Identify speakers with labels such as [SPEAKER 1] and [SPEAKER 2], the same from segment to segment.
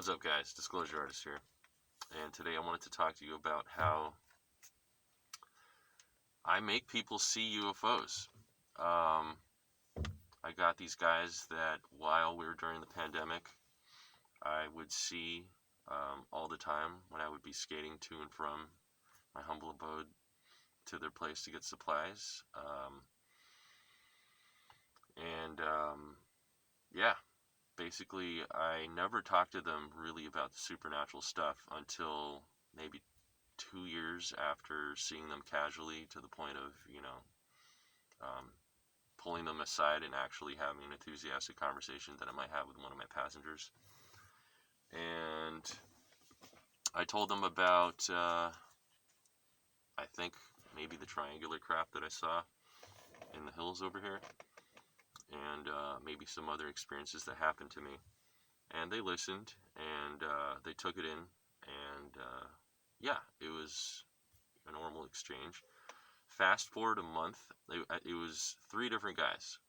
[SPEAKER 1] What's up, guys? Disclosure Artist here. And today I wanted to talk to you about how I make people see UFOs. I got these guys that while we were during the pandemic, I would see all the time when I would be skating to and from my humble abode to their place to get supplies. Yeah, basically I never talked to them really about the supernatural stuff until maybe 2 years after seeing them casually, to the point of, pulling them aside and actually having an enthusiastic conversation that I might have with one of my passengers. And I told them about, I think, maybe the triangular craft that I saw in the hills over here, and maybe some other experiences that happened to me. And they listened, and they took it in, and yeah, it was a normal exchange. Fast forward a month, it was 3 different guys.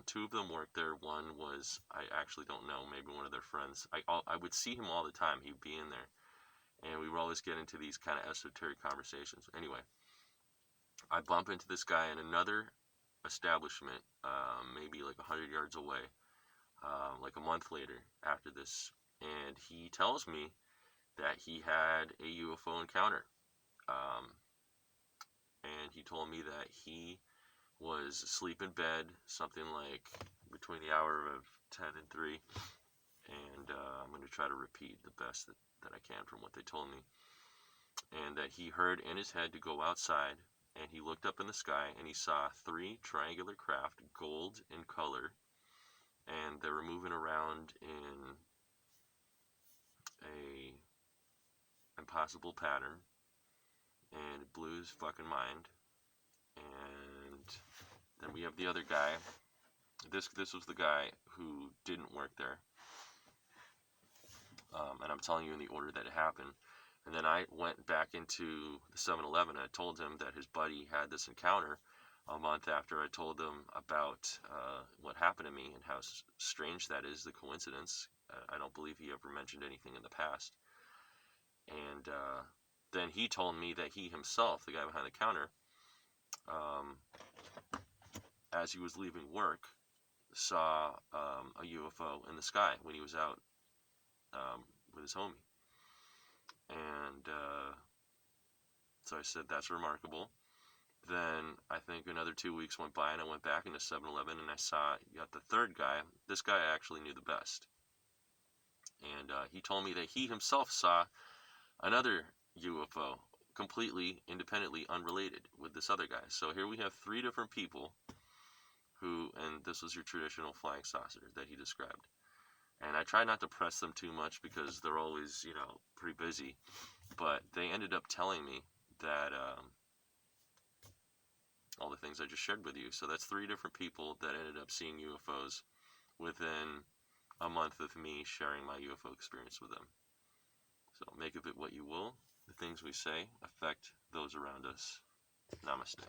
[SPEAKER 1] 2 of them worked there. One was, I actually don't know, maybe one of their friends. I would see him all the time. He'd be in there, and we would always get into these kind of esoteric conversations. Anyway, I bump into this guy in another establishment, maybe like 100 yards away, like a month later after this, and he tells me that he had a UFO encounter. And he told me that he was asleep in bed, something like between the hour of 10 and 3, and I'm going to try to repeat the best that I can from what they told me, and that he heard in his head to go outside, and he looked up in the sky, and he saw 3 triangular craft, gold in color, and they were moving around in a impossible pattern, and it blew his fucking mind. And then we have the other guy. This was the guy who didn't work there, and I'm telling you in the order that it happened. And then I went back into the 7-Eleven, and I told him that his buddy had this encounter a month after I told him about what happened to me, and how strange that is, the coincidence. I don't believe he ever mentioned anything in the past. And then he told me that he himself, the guy behind the counter, as he was leaving work, saw a UFO in the sky when he was out with his homie. And so I said, that's remarkable. Then I think another 2 weeks went by, and I went back into 7-Eleven, and I saw, you got the third guy. This guy I actually knew the best. And he told me that he himself saw another UFO, completely independently unrelated, with this other guy. So here we have 3 different people who, and this was your traditional flying saucer that he described. And I try not to press them too much because they're always, pretty busy. But they ended up telling me that all the things I just shared with you. So that's 3 different people that ended up seeing UFOs within a month of me sharing my UFO experience with them. So make of it what you will. The things we say affect those around us. Namaste.